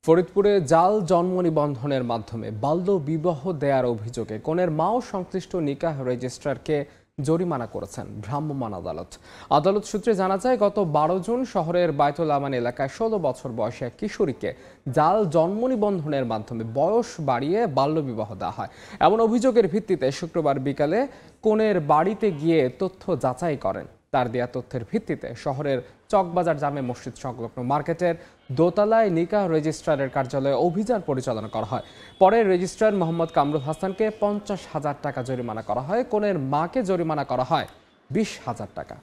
ফরিদপুরে জাল জন্ম নিবন্ধনের মাধ্যমে বাল্য বিবাহ দেয়ার অভিযোগে কনের মাও সংশ্লিষ্ট নিকাহ রেজিস্ট্রারকে জরিমানা করেছেন ভ্রাম্যমাণ আদালত। আদালত সূত্রে জানা যায়, গত 12 জুন শহরের বায়তুল আমান এলাকায় 16 বছর বয়সী এক কিশোরীকে জাল জন্ম নিবন্ধনের মাধ্যমে বয়স বাড়িয়ে বাল্য বিবাহ দেওয়া হয়। এমন অভিযোগের ভিত্তিতে শুক্রবার বিকালে কনের বাড়িতে গিয়ে তথ্য যাচাই করেন। তার দেয়া তথ্যের ভিত্তিতে শহরের চকবাজার জামে মসজিদ সংলগ্ন মার্কেটের দোতলায় নিকাহ রেজিস্ট্রারের কার্যালয়ে অভিযান পরিচালনা করা হয়। পরে রেজিস্ট্রার মোহাম্মদ কামরুল হাসানকে 50,000 টাকা জরিমানা করা হয়। কনের মাকে জরিমানা করা হয় 20,000 টাকা।